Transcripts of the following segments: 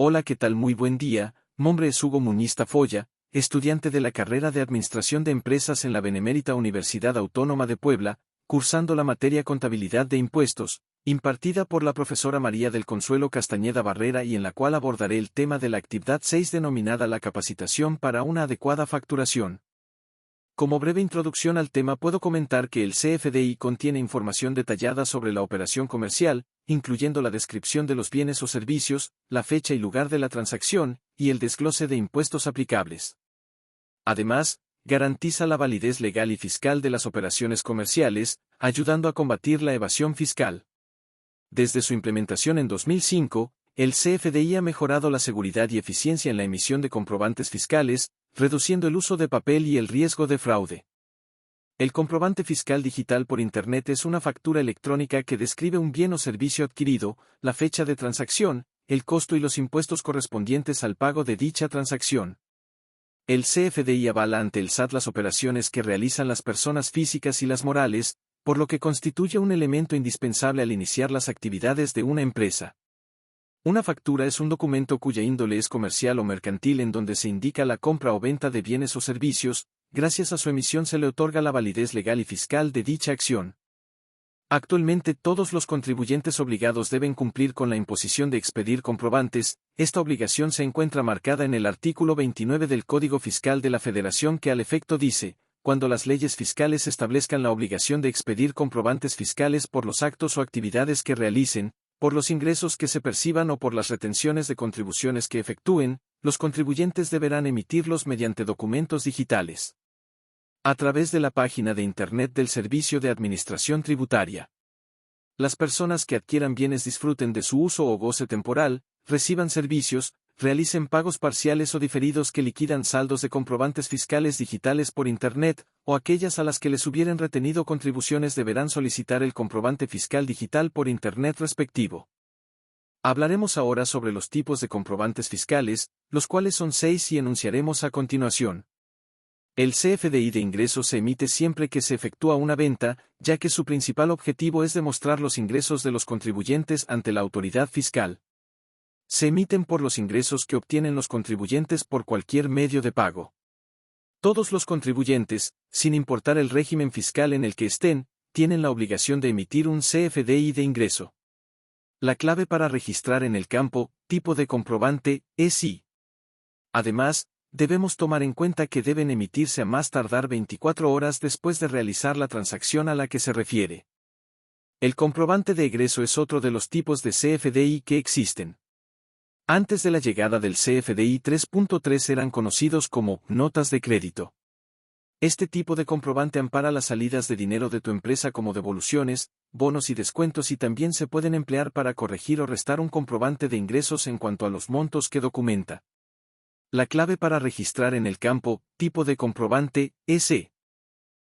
Hola, ¿qué tal? Muy buen día. Mi nombre es Hugo Muñiz Tafolla, estudiante de la carrera de Administración de Empresas en la Benemérita Universidad Autónoma de Puebla, cursando la materia Contabilidad de Impuestos, impartida por la profesora María del Consuelo Castañeda Barrera y en la cual abordaré el tema de la actividad 6 denominada la capacitación para una adecuada facturación. Como breve introducción al tema puedo comentar que el CFDI contiene información detallada sobre la operación comercial, incluyendo la descripción de los bienes o servicios, la fecha y lugar de la transacción, y el desglose de impuestos aplicables. Además, garantiza la validez legal y fiscal de las operaciones comerciales, ayudando a combatir la evasión fiscal. Desde su implementación en 2005, el CFDI ha mejorado la seguridad y eficiencia en la emisión de comprobantes fiscales, reduciendo el uso de papel y el riesgo de fraude. El comprobante fiscal digital por Internet es una factura electrónica que describe un bien o servicio adquirido, la fecha de transacción, el costo y los impuestos correspondientes al pago de dicha transacción. El CFDI avala ante el SAT las operaciones que realizan las personas físicas y las morales, por lo que constituye un elemento indispensable al iniciar las actividades de una empresa. Una factura es un documento cuya índole es comercial o mercantil en donde se indica la compra o venta de bienes o servicios. Gracias a su emisión se le otorga la validez legal y fiscal de dicha acción. Actualmente todos los contribuyentes obligados deben cumplir con la imposición de expedir comprobantes. Esta obligación se encuentra marcada en el artículo 29 del Código Fiscal de la Federación que al efecto dice: cuando las leyes fiscales establezcan la obligación de expedir comprobantes fiscales por los actos o actividades que realicen, por los ingresos que se perciban o por las retenciones de contribuciones que efectúen, los contribuyentes deberán emitirlos mediante documentos digitales. A través de la página de Internet del Servicio de Administración Tributaria. Las personas que adquieran bienes disfruten de su uso o goce temporal, reciban servicios, realicen pagos parciales o diferidos que liquidan saldos de comprobantes fiscales digitales por Internet, o aquellas a las que les hubieran retenido contribuciones deberán solicitar el comprobante fiscal digital por Internet respectivo. Hablaremos ahora sobre los tipos de comprobantes fiscales, los cuales son 6 y enunciaremos a continuación. El CFDI de ingresos se emite siempre que se efectúa una venta, ya que su principal objetivo es demostrar los ingresos de los contribuyentes ante la autoridad fiscal. Se emiten por los ingresos que obtienen los contribuyentes por cualquier medio de pago. Todos los contribuyentes, sin importar el régimen fiscal en el que estén, tienen la obligación de emitir un CFDI de ingreso. La clave para registrar en el campo tipo de comprobante es sí. Además, debemos tomar en cuenta que deben emitirse a más tardar 24 horas después de realizar la transacción a la que se refiere. El comprobante de egreso es otro de los tipos de CFDI que existen. Antes de la llegada del CFDI 3.3 eran conocidos como notas de crédito. Este tipo de comprobante ampara las salidas de dinero de tu empresa como devoluciones, bonos y descuentos y también se pueden emplear para corregir o restar un comprobante de ingresos en cuanto a los montos que documenta. La clave para registrar en el campo tipo de comprobante es E.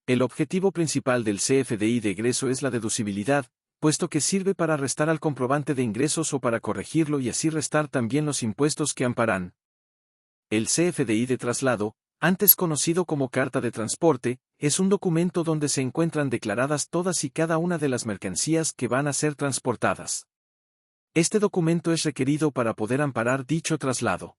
El objetivo principal del CFDI de egreso es la deducibilidad, puesto que sirve para restar al comprobante de ingresos o para corregirlo y así restar también los impuestos que amparan. El CFDI de traslado, antes conocido como carta de transporte, es un documento donde se encuentran declaradas todas y cada una de las mercancías que van a ser transportadas. Este documento es requerido para poder amparar dicho traslado.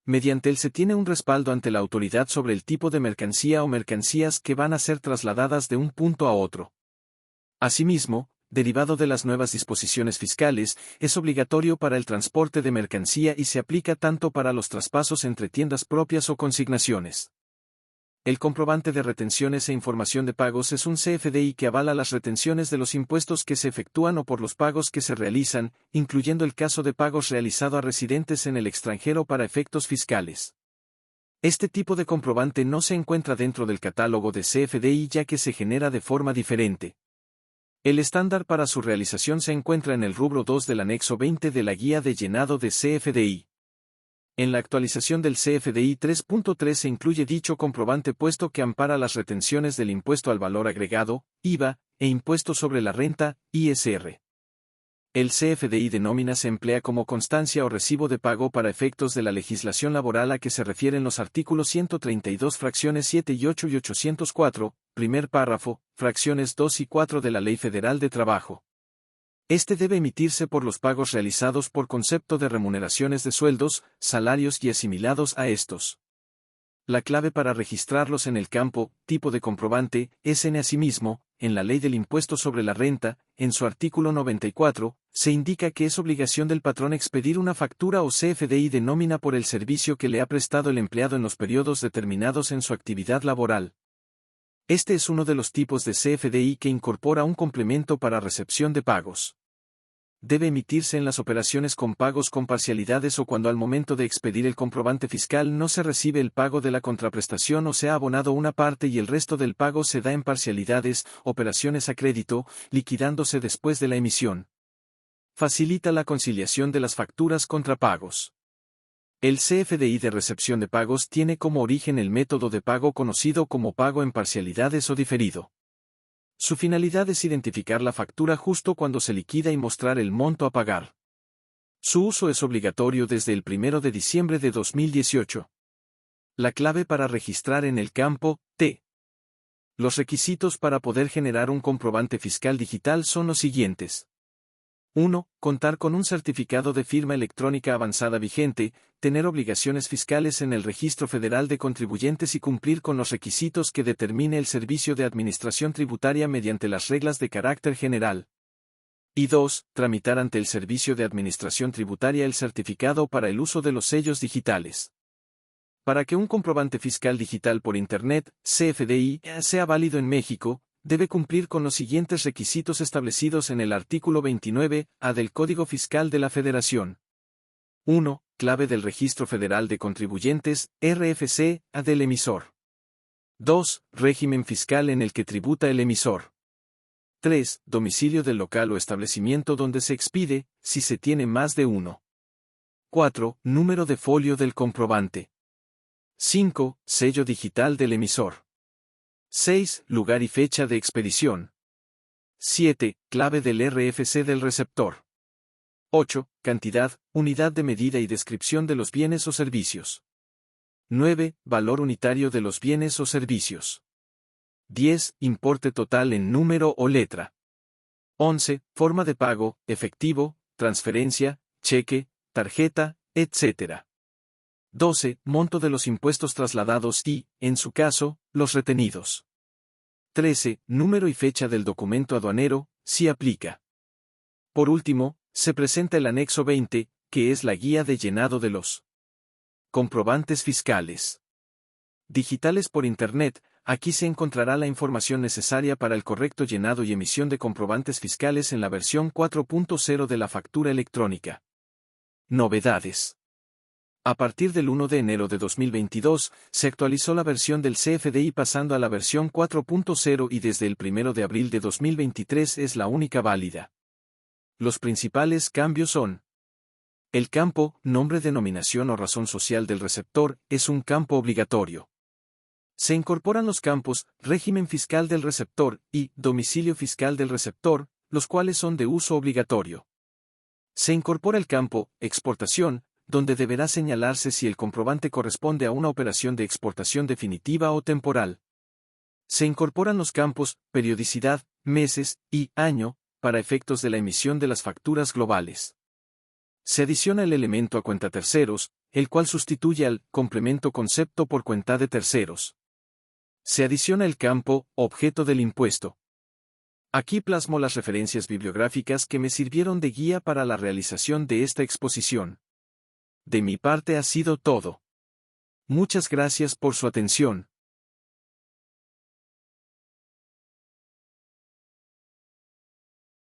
Mediante él se tiene un respaldo ante la autoridad sobre el tipo de mercancía o mercancías que van a ser trasladadas de un punto a otro. Asimismo, derivado de las nuevas disposiciones fiscales, es obligatorio para el transporte de mercancía y se aplica tanto para los traspasos entre tiendas propias o consignaciones. El comprobante de retenciones e información de pagos es un CFDI que avala las retenciones de los impuestos que se efectúan o por los pagos que se realizan, incluyendo el caso de pagos realizado a residentes en el extranjero para efectos fiscales. Este tipo de comprobante no se encuentra dentro del catálogo de CFDI ya que se genera de forma diferente. El estándar para su realización se encuentra en el rubro 2 del anexo 20 de la guía de llenado de CFDI. En la actualización del CFDI 3.3 se incluye dicho comprobante puesto que ampara las retenciones del impuesto al valor agregado, IVA, e impuesto sobre la renta, ISR. El CFDI de nómina se emplea como constancia o recibo de pago para efectos de la legislación laboral a que se refieren los artículos 132 fracciones 7 y 8 y 804, primer párrafo, fracciones 2 y 4 de la Ley Federal de Trabajo. Este debe emitirse por los pagos realizados por concepto de remuneraciones de sueldos, salarios y asimilados a estos. La clave para registrarlos en el campo tipo de comprobante es asimismo, en la Ley del Impuesto sobre la Renta, en su artículo 94, se indica que es obligación del patrón expedir una factura o CFDI de nómina por el servicio que le ha prestado el empleado en los periodos determinados en su actividad laboral. Este es uno de los tipos de CFDI que incorpora un complemento para recepción de pagos. Debe emitirse en las operaciones con pagos con parcialidades o cuando al momento de expedir el comprobante fiscal no se recibe el pago de la contraprestación o se ha abonado una parte y el resto del pago se da en parcialidades, operaciones a crédito, liquidándose después de la emisión. Facilita la conciliación de las facturas contra pagos. El CFDI de recepción de pagos tiene como origen el método de pago conocido como pago en parcialidades o diferido. Su finalidad es identificar la factura justo cuando se liquida y mostrar el monto a pagar. Su uso es obligatorio desde el 1 de diciembre de 2018. La clave para registrar en el campo T. Los requisitos para poder generar un comprobante fiscal digital son los siguientes. 1. Contar con un certificado de firma electrónica avanzada vigente, tener obligaciones fiscales en el Registro Federal de Contribuyentes y cumplir con los requisitos que determine el Servicio de Administración Tributaria mediante las reglas de carácter general. Y 2. Tramitar ante el Servicio de Administración Tributaria el certificado para el uso de los sellos digitales. Para que un comprobante fiscal digital por Internet, CFDI, sea válido en México, debe cumplir con los siguientes requisitos establecidos en el artículo 29A del Código Fiscal de la Federación. 1. Clave del Registro Federal de Contribuyentes, RFC, del emisor. 2. Régimen fiscal en el que tributa el emisor. 3. Domicilio del local o establecimiento donde se expide, si se tiene más de uno. 4. Número de folio del comprobante. 5. Sello digital del emisor. 6. Lugar y fecha de expedición. 7. Clave del RFC del receptor. 8. Cantidad, unidad de medida y descripción de los bienes o servicios. 9. Valor unitario de los bienes o servicios. 10. Importe total en número o letra. 11. Forma de pago, efectivo, transferencia, cheque, tarjeta, etc. 12. Monto de los impuestos trasladados y, en su caso, los retenidos. 13. Número y fecha del documento aduanero, si aplica. Por último, se presenta el anexo 20, que es la guía de llenado de los comprobantes fiscales digitales por Internet. Aquí se encontrará la información necesaria para el correcto llenado y emisión de comprobantes fiscales en la versión 4.0 de la factura electrónica. Novedades. A partir del 1 de enero de 2022, se actualizó la versión del CFDI pasando a la versión 4.0 y desde el 1 de abril de 2023 es la única válida. Los principales cambios son: el campo, nombre, denominación o razón social del receptor, es un campo obligatorio. Se incorporan los campos, régimen fiscal del receptor y domicilio fiscal del receptor, los cuales son de uso obligatorio. Se incorpora el campo, exportación, donde deberá señalarse si el comprobante corresponde a una operación de exportación definitiva o temporal. Se incorporan los campos, periodicidad, meses y año, para efectos de la emisión de las facturas globales. Se adiciona el elemento a cuenta terceros, el cual sustituye al complemento concepto por cuenta de terceros. Se adiciona el campo, objeto del impuesto. Aquí plasmo las referencias bibliográficas que me sirvieron de guía para la realización de esta exposición. De mi parte ha sido todo. Muchas gracias por su atención.